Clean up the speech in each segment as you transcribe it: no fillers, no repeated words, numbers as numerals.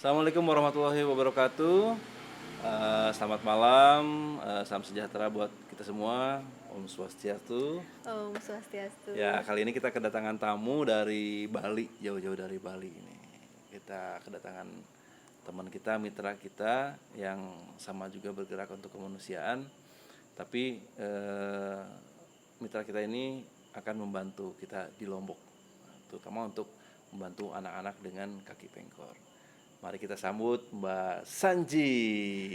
Assalamualaikum warahmatullahi wabarakatuh. Selamat malam, salam sejahtera buat kita semua. Om Swastiastu. Om Swastiastu. Ya, kali ini kita kedatangan tamu dari Bali, jauh-jauh dari Bali ini. Kita kedatangan teman kita, mitra kita yang sama juga bergerak untuk kemanusiaan. Tapi mitra kita ini akan membantu kita di Lombok, terutama untuk membantu anak-anak dengan kaki pengkor. Mari kita sambut Mbak Sanji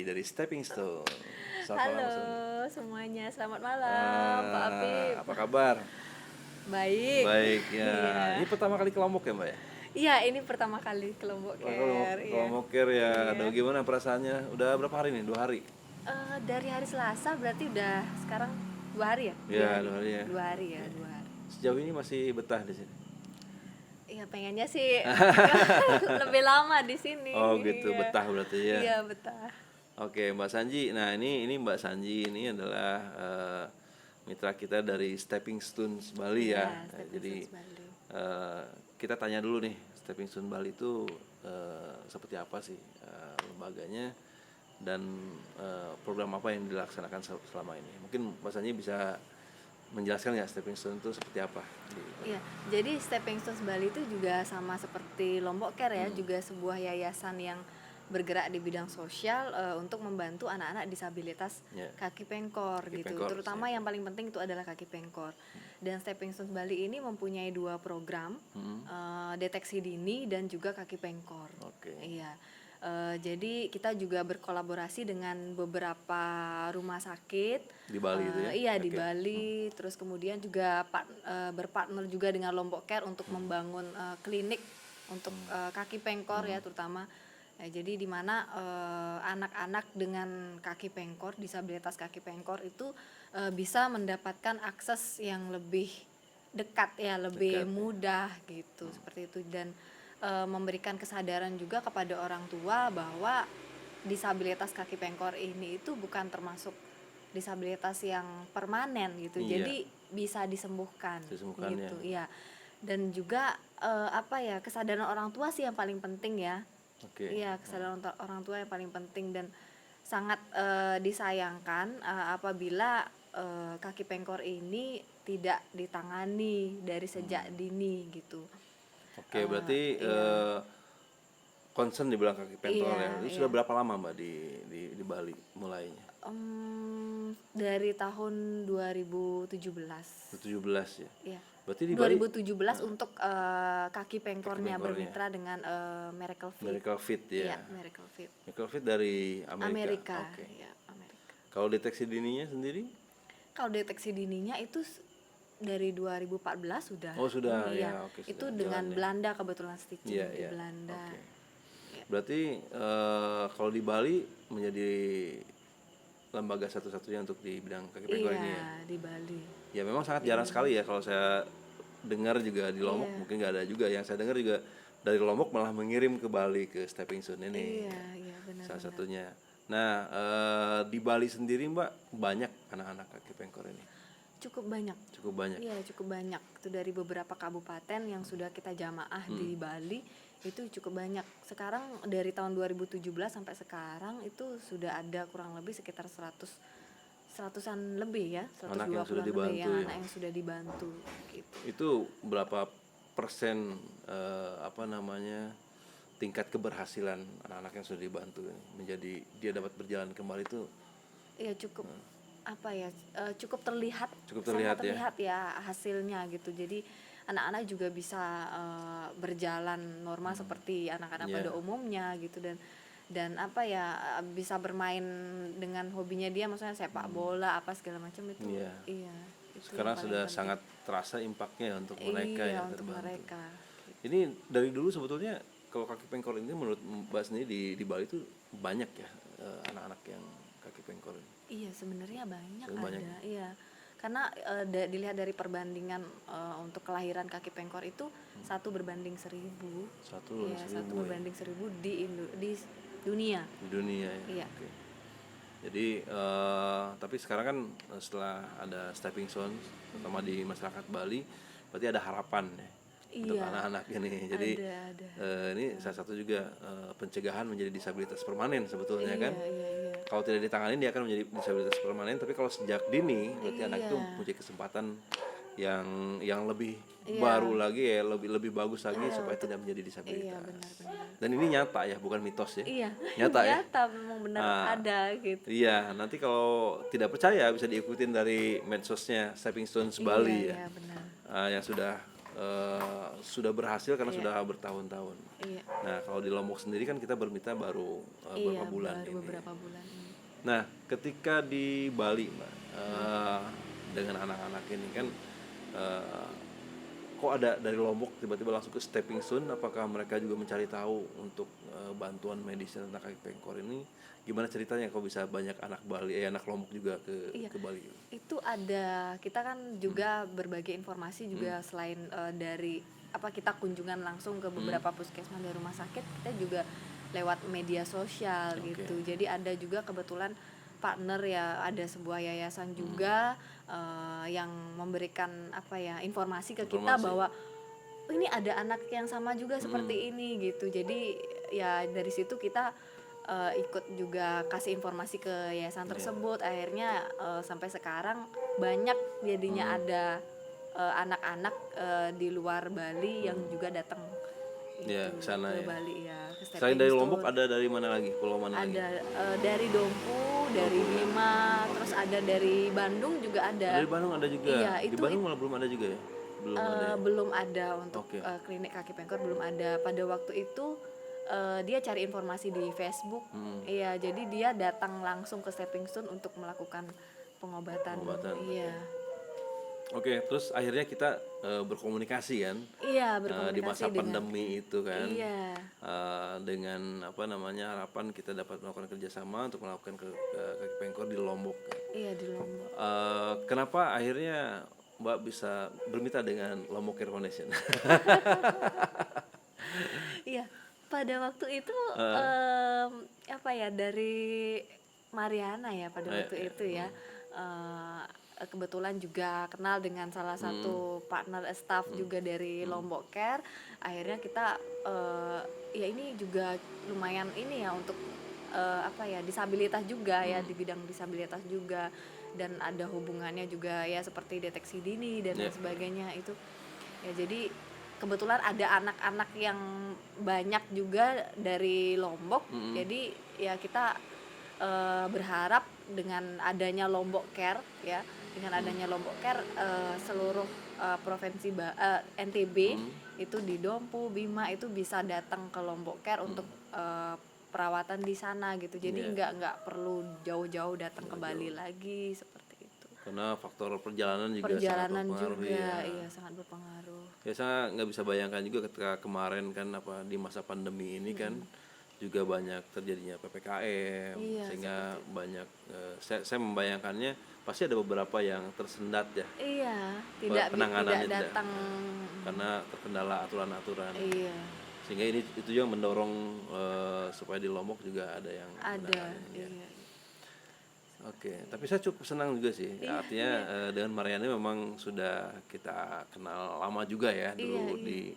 dari Stepping Stone. Halo semuanya, selamat malam Pak Apip. Apa kabar? Baik. Baik ya. Iya. Ini pertama kali ke Lombok ya Mbak ya? Iya, ini pertama kali ke Lombok Care. Ke Lombok Care ya. Aduh, gimana perasaannya? Udah berapa hari nih? 2 hari? Dari hari Selasa berarti udah sekarang 2 hari ya? Iya, 2 hari ya. 2 hari ya, 2 hari. Sejauh ini masih betah di sini? Iya, pengennya sih lebih lama di sini. Oh gitu, Iya. betah berarti ya. Iya, betah. Oke, Mbak Sanji. Nah, ini Mbak Sanji ini adalah mitra kita dari Stepping Stones Bali ya. Iya, Stepping Jadi Stones Bali. kita tanya dulu nih, Stepping Stone Bali itu seperti apa sih lembaganya dan program apa yang dilaksanakan selama ini? Mungkin Mbak Sanji bisa menjelaskan nggak Stepping Stone itu seperti apa? Iya, jadi Stepping Stones Bali itu juga sama seperti Lombok Care ya, juga sebuah yayasan yang bergerak di bidang sosial untuk membantu anak-anak disabilitas kaki pengkor gitu. Terutama yang paling penting itu adalah kaki pengkor. Dan Stepping Stones Bali ini mempunyai 2 program, deteksi dini dan juga kaki pengkor. Iya. Jadi kita juga berkolaborasi dengan beberapa rumah sakit di Bali itu ya? Iya, di Bali. Terus kemudian juga berpartner juga dengan Lombok Care untuk membangun klinik untuk kaki pengkor ya terutama. Jadi di mana anak-anak dengan kaki pengkor, disabilitas kaki pengkor itu bisa mendapatkan akses yang lebih dekat ya, lebih mudah gitu, seperti itu. Dan memberikan kesadaran juga kepada orang tua bahwa disabilitas kaki pengkor ini itu bukan termasuk disabilitas yang permanen gitu. Jadi bisa disembuhkan gitu ya. Dan juga kesadaran orang tua sih yang paling penting ya. Iya, kesadaran orang tua yang paling penting dan sangat disayangkan apabila kaki pengkor ini tidak ditangani dari sejak dini gitu. Oke, berarti concern dibilang kaki pengkor ya. Itu sudah berapa lama Mbak di Bali mulainya? Dari tahun 2017. 2017 ya. Iya. Berarti di 2017 untuk kaki pengkornya bermitra dengan Miracle Fit. Miracle Fit ya. Iya, Miracle Fit. Miracle Fit dari Amerika. Oke. Ya, Amerika. Kalau deteksi dininya sendiri? Kalau deteksi dininya itu dari 2014 sudah. Oh sudah ya. Oke, itu dengan Belanda kebetulan stitching di Belanda. Berarti kalau di Bali menjadi lembaga satu-satunya untuk di bidang kaki pengkor ini ya? Iya, di Bali. Ya memang sangat jarang sekali ya kalau saya dengar juga di Lombok mungkin nggak ada juga. Yang saya dengar juga dari Lombok malah mengirim ke Bali ke Stepping Stone ini. Iya, benar. Salah satunya. Nah di Bali sendiri Mbak banyak anak-anak kaki pengkor ini? Cukup banyak. Iya, cukup banyak. Itu dari beberapa kabupaten yang sudah kita jamaah di Bali itu cukup banyak. Sekarang dari tahun 2017 sampai sekarang itu sudah ada kurang lebih sekitar 100-an lebih ya, 120-an lebih yang anak yang sudah dibantu gitu. Itu berapa persen tingkat keberhasilan anak-anak yang sudah dibantu menjadi dia dapat berjalan kembali itu? Iya, cukup cukup terlihat ya hasilnya gitu. Jadi anak-anak juga bisa berjalan normal seperti anak-anak pada umumnya gitu dan bisa bermain dengan hobinya dia, maksudnya sepak bola apa segala macam itu. Iya. Itu sekarang sudah sangat terasa impactnya untuk mereka yang untuk terbantu. Mereka. Ini dari dulu sebetulnya kalau kaki pengkor ini menurut Mbak sendiri di Bali itu banyak ya anak-anak yang kaki pengkor ini? Iya, sebenarnya banyak ada. Iya. Karena dilihat dari perbandingan untuk kelahiran kaki pengkor itu 1 berbanding 1000. 1 berbanding 1000 di dunia. Di dunia ya. Iya. Jadi tapi sekarang kan setelah ada Stepping Stone terutama di masyarakat Bali berarti ada harapan ya. untuk Iya, anak-anak ini. Jadi ada. ini salah satu juga pencegahan menjadi disabilitas permanen sebetulnya kan. Iya. Kalau tidak ditangani dia akan menjadi disabilitas permanen, tapi kalau sejak dini berarti anak itu Iya. punya kesempatan yang lebih Iya. baru lagi ya, lebih bagus lagi Iya, supaya untuk tidak menjadi iya disabilitas. benar. Dan ini nyata ya, bukan mitos ya. Iya, Nyata ya. nyata memang benar Ah, ada gitu. iya, nanti kalau tidak percaya bisa diikutin dari medsosnya Stepping Stones Bali ya. Iya benar. Yang sudah berhasil karena Iya. sudah bertahun-tahun. Iya. Nah, kalau di Lombok sendiri kan kita bermitra baru Iya, beberapa bulan baru ini. beberapa bulan ini. Nah, ketika di Bali, Mbak, dengan anak-anak ini kan, eh, kok ada dari Lombok tiba-tiba langsung ke Stepping Stone? Apakah mereka juga mencari tahu untuk bantuan medis tentang kaki pengkor ini? Gimana ceritanya kok bisa banyak anak Bali, anak Lombok juga Iya, ke Bali? itu ada, kita kan juga berbagi informasi juga selain dari kita kunjungan langsung ke beberapa puskesmas dan rumah sakit, kita juga lewat media sosial Oke. gitu. Jadi ada juga kebetulan partner ya, ada sebuah yayasan juga yang memberikan informasi ke kita Informasi. bahwa ini ada anak yang sama juga seperti ini gitu. Jadi ya dari situ kita ikut juga kasih informasi ke yayasan tersebut. Akhirnya sampai sekarang banyak jadinya ada anak-anak di luar Bali yang juga datang Ya, ke sana ke ya. Bali ya, ke Selain Stepping dari Stone. Lombok ada dari mana lagi? Pulau mana lagi? Ada dari Dompu, dari Bima, terus ada dari Bandung juga ada. Dari Bandung ada juga. Iya, Di Bandung malah belum ada juga ya? Belum ada ya? belum ada untuk Oke. klinik kaki pengkor, belum ada pada waktu itu. Dia cari informasi di Facebook. Iya, jadi dia datang langsung ke Stepping Stone untuk melakukan pengobatan. Iya. Oke, terus akhirnya kita berkomunikasi kan Iya, di berkomunikasi masa pandemi itu kan, iya. dengan harapan kita dapat melakukan kerjasama untuk melakukan kaki pengkor di Lombok. Iya, di Lombok. Kenapa akhirnya Mbak bisa bermitra dengan Lombok Care Foundation? Iya, pada waktu itu dari Mariana ya pada waktu itu ya. Kebetulan juga kenal dengan salah satu partner staff juga dari Lombok Care. Akhirnya kita ya ini juga lumayan ini ya untuk disabilitas juga ya, di bidang disabilitas juga, dan ada hubungannya juga ya seperti deteksi dini dan lain sebagainya itu. Ya jadi kebetulan ada anak-anak yang banyak juga dari Lombok. Jadi ya kita berharap dengan adanya Lombok Care ya, dengan adanya Lombok Care seluruh provinsi NTB itu di Dompu, Bima itu bisa datang ke Lombok Care untuk perawatan di sana gitu. Jadi nggak perlu jauh-jauh datang ke Bali lagi seperti itu. Karena faktor perjalanan juga Perjalanan sangat berpengaruh juga ya. iya sangat berpengaruh. Ya saya nggak bisa bayangkan juga ketika kemarin kan di masa pandemi ini kan juga banyak terjadinya PPKM, Iya, sehingga banyak saya membayangkannya pasti ada beberapa yang tersendat ya Iya, tidak penanganannya datang. karena terkendala aturan-aturan. Iya, Sehingga itu yang mendorong supaya di Lombok juga ada yang ada. menanganin, ya. Iya. Oke, tapi saya cukup senang juga sih. Artinya dengan Mariana memang sudah kita kenal lama juga ya, dulu di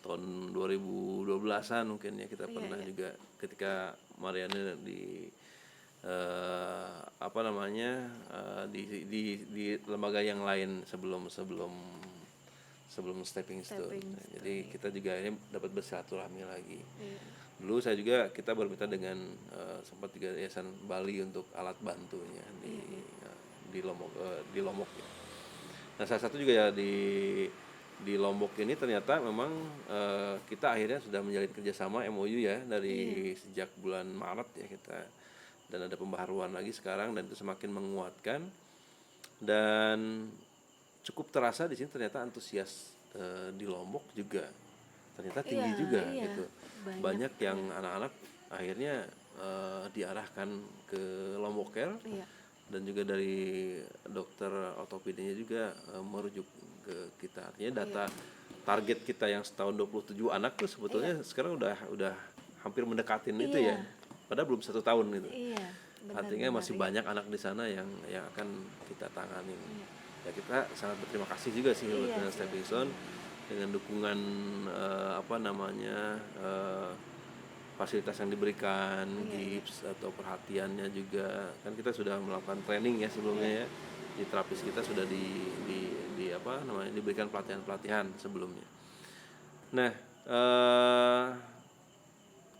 tahun 2012-an mungkin ya kita pernah juga ketika Mariana di di lembaga yang lain sebelum Stepping Stone. Jadi kita juga ini dapat bersilaturahmi lagi. Dulu kita bermitra dengan sempat juga Yayasan Bali untuk alat bantunya di Lombok ya. Nah, salah satu juga ya di Lombok ini ternyata memang kita akhirnya sudah menjalin kerjasama MOU ya dari sejak bulan Maret ya kita, dan ada pembaharuan lagi sekarang dan itu semakin menguatkan dan cukup terasa di sini ternyata antusias di Lombok juga ternyata tinggi juga gitu. Banyak yang anak-anak akhirnya diarahkan ke Lombok Care dan juga dari dokter ortopedinya juga merujuk ke kita. Artinya data target kita yang setahun 27 anak tuh sebetulnya sekarang udah hampir mendekatin itu ya. Padahal belum 1 tahun gitu. Artinya masih banyak anak di sana yang akan kita tangani. Ya kita sangat berterima kasih juga sih dengan Stepping Stone dengan dukungan apa namanya fasilitas yang diberikan, Iya. gips atau perhatiannya juga, kan kita sudah melakukan training ya Iya. sebelumnya ya, di terapis kita sudah di apa namanya diberikan pelatihan-pelatihan sebelumnya. Nah,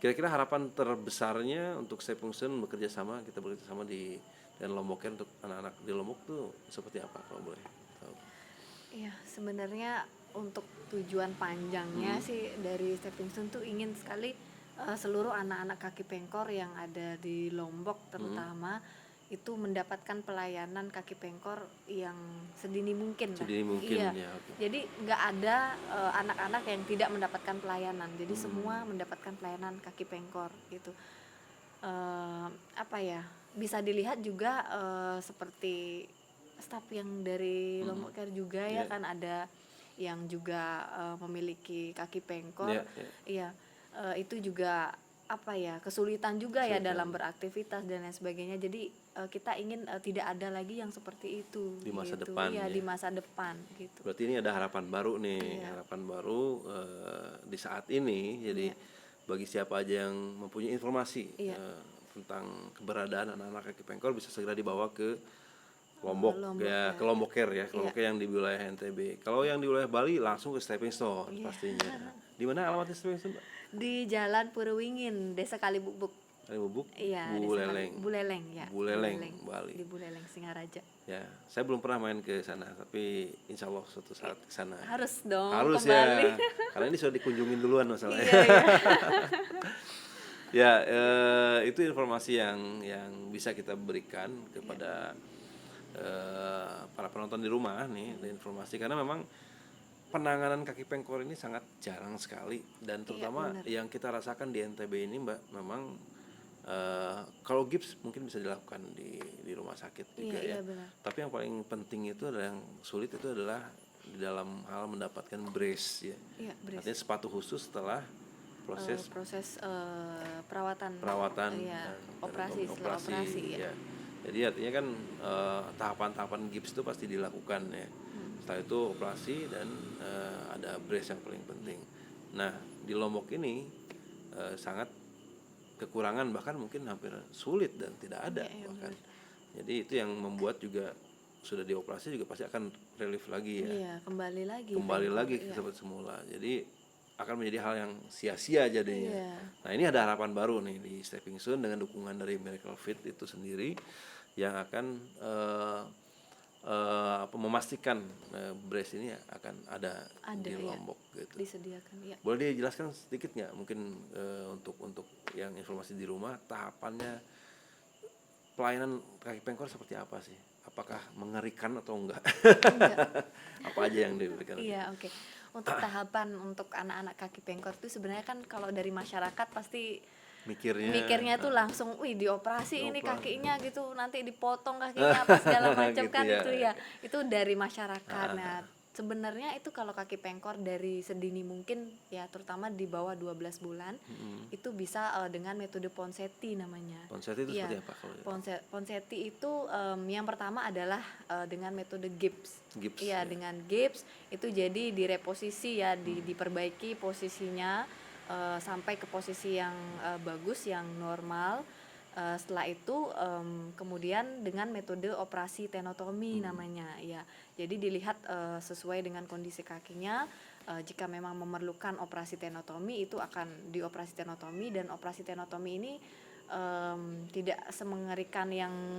kira-kira harapan terbesarnya untuk Stepping Stone kita bekerja sama dan Lombok Care untuk anak-anak di Lombok tuh seperti apa kalau boleh tahu? Iya, sebenarnya untuk tujuan panjangnya sih dari Stepping Stone tuh ingin sekali seluruh anak-anak kaki pengkor yang ada di Lombok terutama itu mendapatkan pelayanan kaki pengkor yang sedini mungkin lah. Sedini mungkin Iya. ya, oke. Jadi nggak ada anak-anak yang tidak mendapatkan pelayanan. Jadi semua mendapatkan pelayanan kaki pengkor gitu. Apa ya? Bisa dilihat juga seperti staf yang dari Lombok Care juga ya Iya. kan ada yang juga memiliki kaki pengkor. Iya, iya. Iya, itu juga apa ya kesulitan juga ya Kesulitan. dalam beraktivitas dan lain sebagainya. Jadi kita ingin tidak ada lagi yang seperti itu Di masa gitu. depan Iya, ya. di masa depan gitu. Berarti ini ada harapan baru nih, Iya. harapan baru di saat ini. Jadi Iya. bagi siapa aja yang mempunyai informasi Iya. tentang keberadaan anak-anak kaki pengkor bisa segera dibawa ke Lombok, Lombok ya, ya. ke Lombok Care ya, ke Iya. Lombok Care yang di wilayah NTB. Kalau yang di wilayah Bali langsung ke Stepping Stone Iya. pastinya. Di mana alamatnya Stepping Stone, Mbak? Di Jalan Purwingin, Desa Kalibubuk. Kali Bubuk, Iya, Buleleng. Buleleng ya. Buleleng, Bali. Di Buleleng Singaraja. Ya, saya belum pernah main ke sana, tapi insya Allah suatu saat ke sana. Harus dong Harus kembali. ya, karena ini sudah dikunjungin duluan masalahnya. Iya, iya. Ya, itu informasi yang bisa kita berikan kepada para penonton di rumah nih, ada informasi karena memang penanganan kaki pengkor ini sangat jarang sekali dan terutama benar. yang kita rasakan di NTB ini, Mbak, memang kalau gips mungkin bisa dilakukan di rumah sakit juga Iya, ya. iya, benar. Tapi yang paling penting itu adalah yang sulit itu adalah di dalam hal mendapatkan brace ya. Iya, brace. Artinya sepatu khusus setelah proses perawatan dan iya, operasi setelah operasi ya. ya. Jadi artinya kan tahapan-tahapan gips itu pasti dilakukan ya. Setelah itu operasi dan ada brace yang paling penting. Nah, di Lombok ini sangat kekurangan bahkan mungkin hampir sulit dan tidak ada Iya, bahkan. Jadi itu yang membuat juga sudah dioperasi juga pasti akan relief lagi ya. Iya, kembali lagi Kembali pengkor, seperti semula. Jadi akan menjadi hal yang sia-sia jadinya. Iya. Nah, ini ada harapan baru nih di Stepping Stone dengan dukungan dari Miracle Fit itu sendiri yang akan memastikan brace ini akan ada di ya. Lombok gitu. disediakan ya. Boleh dijelaskan sedikit nggak mungkin untuk yang informasi di rumah tahapannya pelayanan kaki pengkor seperti apa sih? Apakah mengerikan atau enggak? Apa aja yang diberikan? Iya, oke. Untuk tahapan untuk anak-anak kaki pengkor itu sebenarnya kan kalau dari masyarakat pasti mikirnya tuh langsung, wih dioperasi ini kakinya gitu, nanti dipotong kakinya apa segala macam Gitu kan ya. itu ya. Itu dari masyarakat. Nah, sebenarnya itu kalau kaki pengkor dari sedini mungkin ya terutama di bawah 12 bulan itu bisa dengan metode Ponseti namanya. Ponseti itu Iya. seperti apa kalau Ponseti itu yang pertama adalah dengan metode gips. gips? Iya, dengan gips itu jadi direposisi ya, diperbaiki posisinya sampai ke posisi yang bagus, yang normal. Setelah itu kemudian dengan metode operasi tenotomi namanya ya. Jadi dilihat sesuai dengan kondisi kakinya. Jika memang memerlukan operasi tenotomi itu akan dioperasi tenotomi, dan operasi tenotomi ini tidak semengerikan yang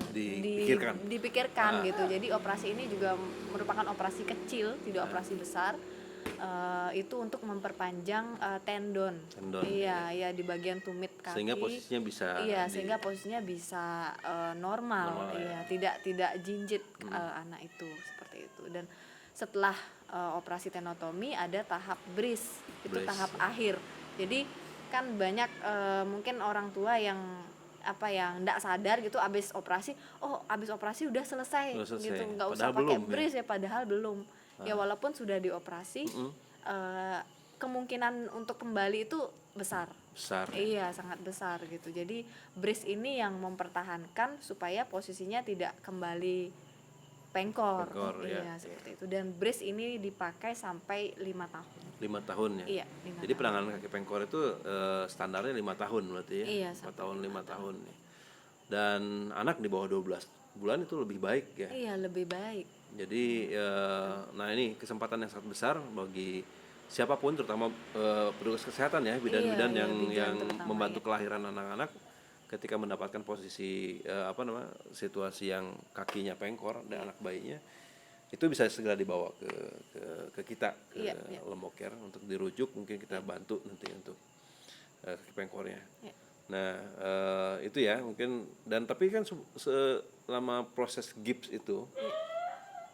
dipikirkan gitu. Jadi operasi ini juga merupakan operasi kecil, tidak operasi besar. Itu untuk memperpanjang tendon. Iya, ya di bagian tumit kaki. Sehingga posisinya bisa sehingga posisinya bisa normal. Iya, tidak jinjit anak itu seperti itu. Dan setelah operasi tenotomi ada tahap brace. Itu tahap akhir. Jadi kan banyak mungkin orang tua yang nggak sadar gitu abis operasi udah selesai. Gitu, nggak usah pakai brace ya, padahal belum. Ya walaupun sudah dioperasi, kemungkinan untuk kembali itu besar. Iya, sangat besar gitu. Jadi brace ini yang mempertahankan supaya posisinya tidak kembali pengkor. Pengkor, ya. Iya, seperti itu. Dan brace ini dipakai sampai 5 tahun. 5 tahun ya. Iya, 5 Jadi tahun. penanganan kaki pengkor itu standarnya 5 tahun berarti ya. Iya, 4 sampai tahun 5 5 tahun nih. Dan anak di bawah 12 bulan itu lebih baik ya. Iya, lebih baik. Jadi nah ini kesempatan yang sangat besar bagi siapapun, terutama petugas kesehatan ya, bidan-bidan Iya, yang bidan terutama, membantu ya. kelahiran anak-anak ketika mendapatkan posisi situasi yang kakinya pengkor dan anak bayinya, itu bisa segera dibawa ke kita, ke Iya, iya. Lombok Care untuk dirujuk, mungkin kita bantu nanti untuk kaki pengkornya. Ya. Nah itu ya mungkin, dan tapi kan selama proses gips itu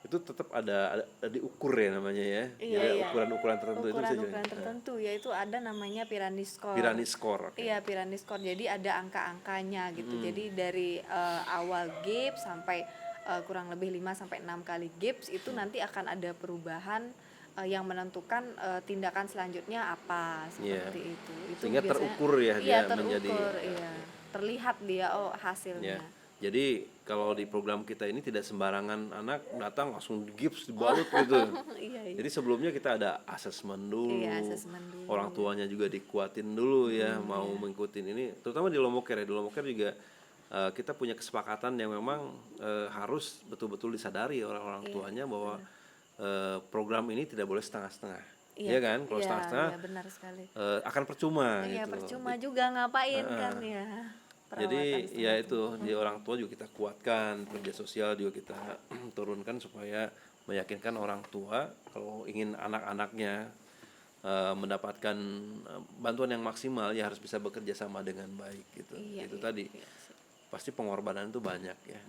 tetap ada diukur ya namanya ya. Iya, Jadi iya. ukuran-ukuran tertentu itu bisa Ukuran-ukuran tertentu, yaitu ada namanya Piranesi score. Piranesi score. Okay. Iya, Piranesi score. Jadi ada angka-angkanya gitu. Jadi dari awal gips sampai kurang lebih 5 sampai 6 kali gips itu nanti akan ada perubahan yang menentukan tindakan selanjutnya apa, seperti itu. Itu Sehingga biasanya, terukur ya, iya, dia menjadi iya. Terlihat dia hasilnya. ya. Jadi kalau di program kita ini tidak sembarangan anak datang langsung gips dibalut gitu. Iya, iya. Jadi sebelumnya kita ada asesmen dulu. Iya, asesmen dulu. Orang tuanya juga dikuatin dulu ya, mau mengikuti ini. Terutama di Lombok Care ya. Di Lombok Care juga kita punya kesepakatan yang memang harus betul-betul disadari orang-orang tuanya bahwa program ini tidak boleh setengah-setengah. Iya kan? Kalau setengah-setengah iya, benar sekali. akan percuma Iya, gitu. percuma juga ngapain kan ya. Jadi ya itu, di orang tua juga kita kuatkan, kerja sosial juga kita turunkan supaya meyakinkan orang tua kalau ingin anak-anaknya mendapatkan bantuan yang maksimal ya harus bisa bekerja sama dengan baik gitu. Iya, Itu iya, tadi iya. pasti pengorbanan itu banyak ya,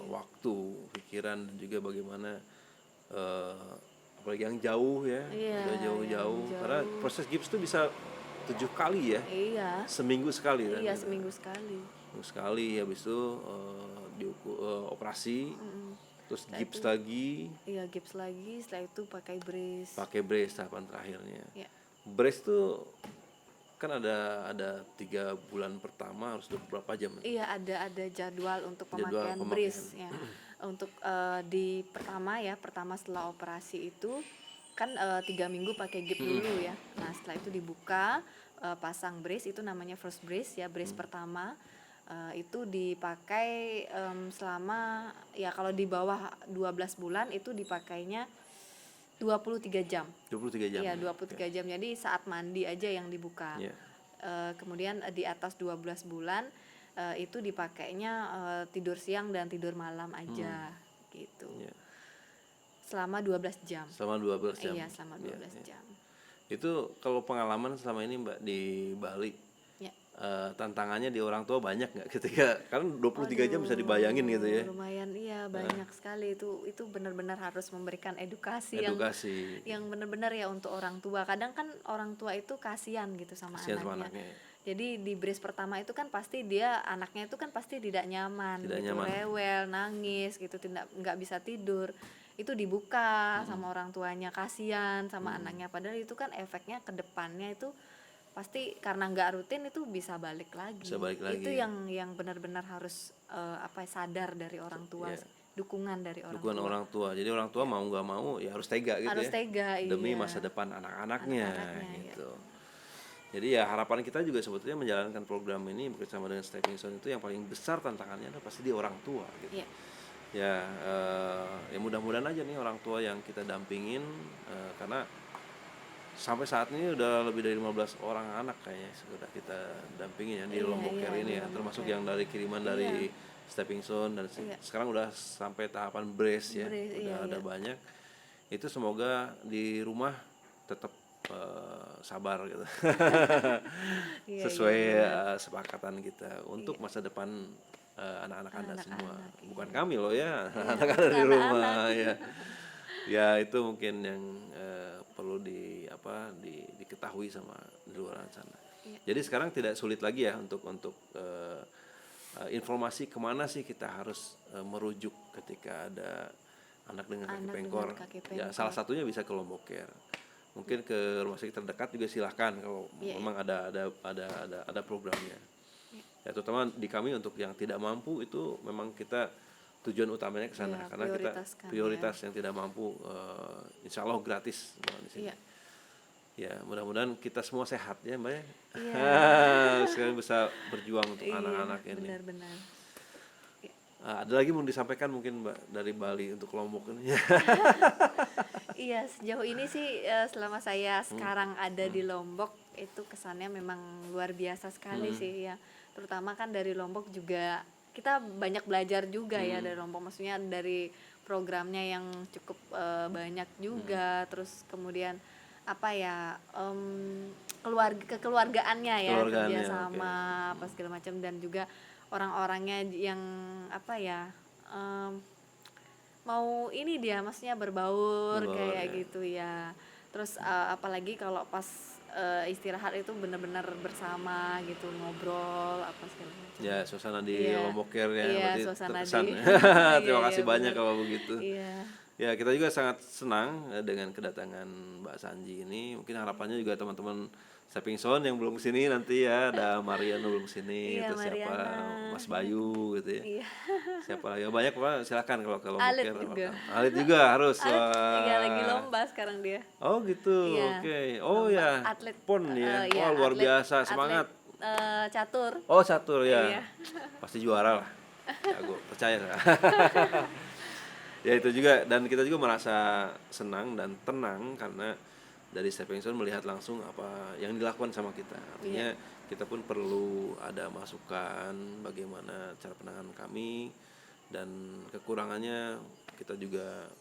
waktu, pikiran, dan juga bagaimana apalagi yang jauh ya, Iya, udah jauh-jauh, yang karena proses gips itu bisa 7 kali ya, Iya. seminggu sekali kan. Iya, seminggu sekali. Seminggu sekali, habis itu operasi, terus gips lagi, Iya, gips lagi, setelah itu pakai brace. pakai brace tahapan terakhirnya. Ya. Brace tuh kan ada 3 bulan pertama harus 24 jam. Iya, ada jadwal untuk Jadwal pemakaian brace ya. Untuk di pertama setelah operasi itu kan 3 minggu pakai gips dulu ya. Nah, setelah itu dibuka, pasang brace, itu namanya first brace ya, brace pertama. Itu dipakai selama ya, kalau di bawah 12 bulan itu dipakainya 23 jam. 23 jam. Iya, 23 jam. Jadi saat mandi aja yang dibuka. Iya. Kemudian di atas 12 bulan itu dipakainya tidur siang dan tidur malam aja gitu. Iya. Selama 12 jam. Selama 12 jam. Iya, selama 12 Iya. jam. Itu kalau pengalaman selama ini Mbak di Bali, Ya. tantangannya di orang tua banyak nggak ketika kan 23 jam bisa dibayangin gitu ya. Lumayan, iya, banyak sekali. Itu benar-benar harus memberikan edukasi yang benar-benar ya untuk orang tua. Kadang kan orang tua itu kasihan gitu sama anaknya. Jadi di brace pertama itu kan pasti anaknya itu kan pasti tidak nyaman, rewel, nangis gitu, nggak bisa tidur. Itu dibuka sama orang tuanya, kasihan sama anaknya, padahal itu kan efeknya ke depannya itu pasti karena nggak rutin itu bisa balik lagi. Itu yang benar-benar harus sadar dari orang tua. Dukungan dari orang tua. Jadi orang tua mau nggak mau ya harus tega gitu, harus tega, demi masa depan anak-anaknya gitu. Jadi ya harapan kita juga sebetulnya menjalankan program ini bersama dengan Stepping Stone itu yang paling besar tantangannya adalah pasti di orang tua gitu. Ya mudah-mudahan aja nih orang tua yang kita dampingin, karena sampai saat ini udah lebih dari 15 orang anak kayaknya sudah kita dampingin ya di Lombok Care ini ya, termasuk yang dari kiriman dari Stepping Stone, dan sekarang udah sampai tahapan brace ya, udah ada banyak. Itu semoga di rumah tetap sabar gitu. Sesuai sepakatan kita untuk masa depan anak-anak Anda semua. Bukan kami loh ya, anak-anak ada di rumah ya. Ya itu mungkin yang perlu diketahui sama di luar sana. Jadi sekarang tidak sulit lagi ya untuk informasi kemana sih kita harus merujuk ketika ada anak dengan kaki pengkor. Ya salah satunya bisa ke Lombok Care. Mungkin ke rumah sakit terdekat juga silahkan kalau memang ada programnya. Ya terutama di kami untuk yang tidak mampu itu memang kita tujuan utamanya ke sana, Iya, karena kita prioritaskan, prioritas yang tidak mampu, insya Allah gratis di sini. Iya. Ya mudah-mudahan kita semua sehat ya Mbak ya. Iya. Sekalian bisa berjuang untuk Iya, anak-anak ini. benar-benar. Ada lagi mau disampaikan mungkin Mbak dari Bali untuk Lombok ini? Iya, sejauh ini sih selama saya sekarang ada di Lombok itu kesannya memang luar biasa sekali sih ya. Terutama kan dari Lombok juga kita banyak belajar juga ya dari Lombok, maksudnya dari programnya yang cukup banyak juga, terus kemudian apa ya, kekeluargaannya ya, Keluargaannya, kerjasama apa segala macam, dan juga orang-orangnya yang apa ya, mau ini dia maksudnya berbaur Berbaur, kayak ya. gitu ya. Terus apalagi kalau pas istirahat itu benar-benar bersama gitu, ngobrol apa segala macam. Ya suasana di Iya. Lombok Care ya, Iya, berarti suasana terkesan. di Terima iya, kasih iya, banyak benar. kalau begitu. Iya. Ya kita juga sangat senang dengan kedatangan Mbak Sanji ini. Mungkin harapannya juga teman-teman Stepping Stone yang belum kesini nanti ya, ada Mariano belum kesini, Iya, terus siapa Mariana. Mas Bayu gitu ya. Iya. Siapa lagi? Banyak Pak, silakan kalau ke Lombok Alit Care. juga. Alit juga harus. Iya, lagi Wah. lomba sekarang dia. Oh gitu, Iya. oke. Oh Lomba ya, atlet pon ya. iya, Wah luar atlet biasa, semangat. catur. Oh catur ya, Iya. pasti juara lah. Jago, percaya saya. Ya itu juga, dan kita juga merasa senang dan tenang karena dari Stepping Stone melihat langsung apa yang dilakukan sama kita. Artinya kita pun perlu ada masukan bagaimana cara penanganan kami, dan kekurangannya kita juga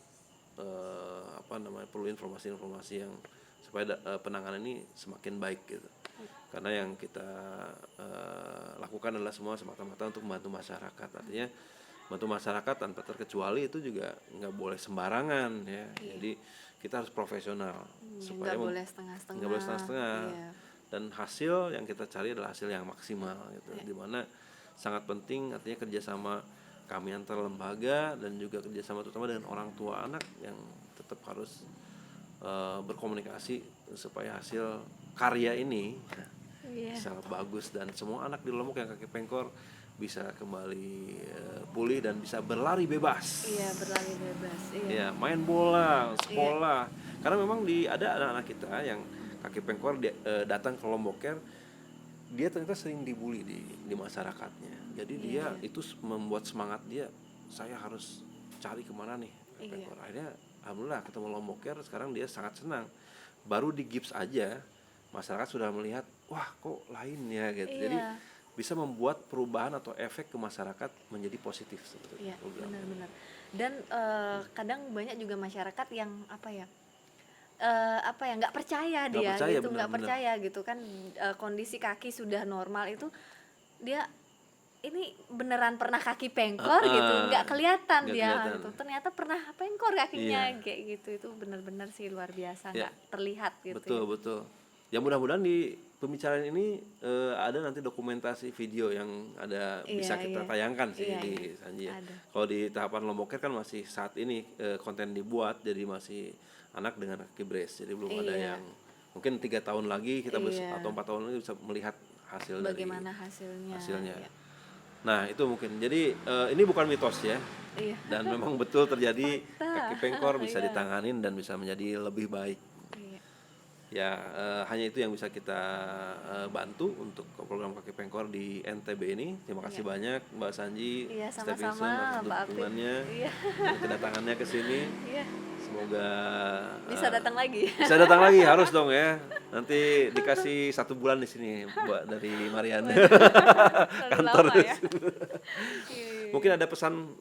perlu informasi-informasi yang supaya penanganan ini semakin baik gitu. Karena yang kita lakukan adalah semua semata-mata untuk membantu masyarakat. Artinya bantu masyarakat tanpa terkecuali itu juga nggak boleh sembarangan ya. Jadi kita harus profesional supaya Nggak boleh setengah-setengah. nggak boleh setengah-setengah. Iya. Dan hasil yang kita cari adalah hasil yang maksimal gitu. Dimana sangat penting artinya kerjasama kami antar lembaga dan juga kerjasama terutama dengan orang tua anak yang tetap harus berkomunikasi supaya hasil karya ini sangat bagus dan semua anak di Lombok yang kaki pengkor bisa kembali pulih dan bisa berlari bebas. Iya, berlari bebas. Iya. Ya, main bola, sekolah. Karena memang ada anak-anak kita yang kaki pengkor datang ke Lombok Care, dia ternyata sering dibully di masyarakatnya. Jadi dia itu membuat semangat dia, saya harus cari kemana nih kaki pengkor. Akhirnya alhamdulillah ketemu Lombok Care, sekarang dia sangat senang. Baru di gips aja masyarakat sudah melihat, wah kok lain ya gitu. Jadi bisa membuat perubahan atau efek ke masyarakat menjadi positif sebetulnya. Iya, benar-benar. Dan kadang banyak juga masyarakat yang nggak percaya dia percaya, gitu, nggak benar-benar. percaya gitu kan, kondisi kaki sudah normal itu dia ini beneran pernah kaki pengkor gitu, nggak kelihatan nggak dia kelihatan. gitu, ternyata pernah pengkor kakinya kayak gitu. Itu benar-benar sih luar biasa, nggak terlihat gitu. Betul. Ya mudah-mudahan di pembicaraan ini ada nanti dokumentasi video yang ada bisa kita tayangkan sih di Sanji ya. Kalau di tahapan Lombok Care kan masih saat ini konten dibuat, jadi masih anak dengan kaki brace, jadi belum ada yang mungkin 3 tahun lagi kita atau 4 tahun lagi bisa melihat hasil bagaimana dari hasilnya. Nah itu mungkin, jadi ini bukan mitos ya, dan memang betul terjadi kaki pengkor bisa ditanganin dan bisa menjadi lebih baik. Ya hanya itu yang bisa kita bantu untuk program kaki pengkor di NTB ini. Terima kasih banyak Mbak Sanji, Stepping Stone atas dukungannya dan kedatangannya ke sini. Semoga bisa datang lagi. Bisa datang lagi, harus dong ya. Nanti dikasih 1 bulan di sini buat dari Mariana. Kantor ya. Mungkin ada pesan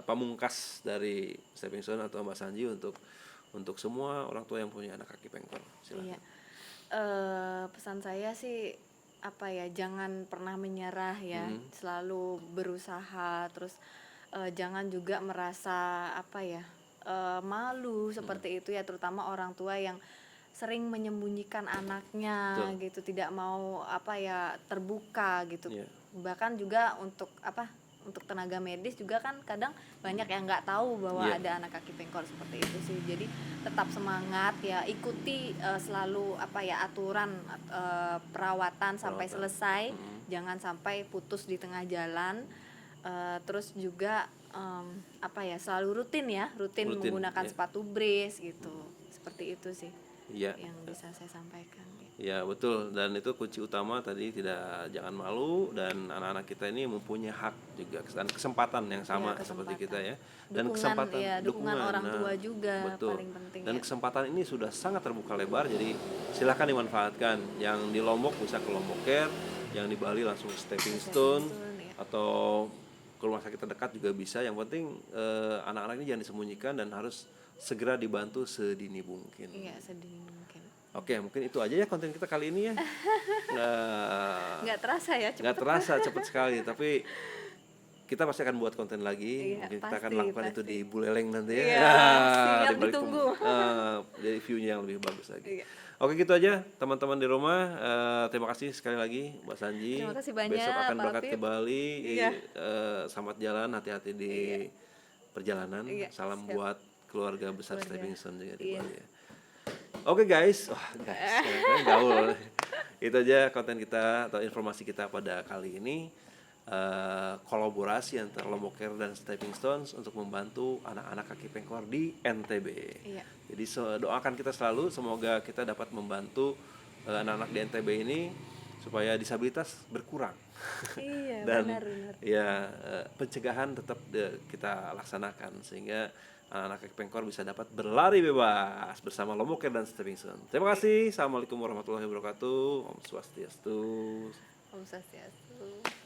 pamungkas dari Stepping Stone atau Mbak Sanji untuk semua orang tua yang punya anak kaki pengkor. Silakan. Pesan saya sih jangan pernah menyerah ya, selalu berusaha, terus jangan juga merasa malu seperti itu ya, terutama orang tua yang sering menyembunyikan anaknya. Betul. Gitu, tidak mau terbuka gitu. Bahkan juga untuk tenaga medis juga kan kadang banyak yang nggak tahu bahwa ada anak kaki pengkor seperti itu sih. Jadi tetap semangat ya, ikuti selalu aturan perawatan sampai selesai, jangan sampai putus di tengah jalan. Terus juga apa ya, selalu rutin Rutin, menggunakan ya. sepatu brace gitu. Seperti itu sih Iya. yang bisa saya sampaikan. Ya betul, dan itu kunci utama tadi, jangan malu, dan anak-anak kita ini mempunyai hak juga dan kesempatan yang sama Iya, seperti kita kesempatan. ya, dan Dukungan orang tua juga betul, paling penting dan ya. kesempatan ini sudah sangat terbuka lebar, jadi silakan dimanfaatkan. Yang di Lombok bisa ke Lombok Care, yang di Bali langsung Stepping Stone, ya. atau ke rumah sakit terdekat juga bisa. Yang penting anak-anak ini jangan disembunyikan dan harus segera dibantu sedini mungkin. Iya, sedini mungkin. Oke, mungkin itu aja ya konten kita kali ini ya. Nggak terasa ya, cepet. Nggak terasa cepat sekali, tapi kita pasti akan buat konten lagi. Iya, Mungkin kita akan pasti, lakukan itu pasti. di Buleleng nanti ya. Iya, siap Di balik ditunggu. jadi view-nya yang lebih bagus lagi. Iya. Oke, gitu aja teman-teman di rumah. Terima kasih sekali lagi Mbak Sanji. Terima kasih banyak, Besok akan Pak berangkat ke Apip. Bali. Iya. Selamat jalan, hati-hati di perjalanan. Iya, Salam siap. buat keluarga besar Keluarga. Stepping Stone juga di Iya. Bali ya. Oke guys, sekarang gaul. Itu aja konten kita atau informasi kita pada kali ini. Kolaborasi antara Lombok Care dan Stepping Stones untuk membantu anak-anak kaki pengkor di NTB. Iya. Jadi doakan kita selalu, semoga kita dapat membantu anak-anak di NTB ini supaya disabilitas berkurang. Iya, Dan benar. ya pencegahan tetap kita laksanakan sehingga anak-anak kaki pengkor bisa dapat berlari bebas bersama Lombok Care dan Stepping Stone. Terima kasih. Assalamualaikum warahmatullahi wabarakatuh. Om Swastiastu. Om Swastiastu.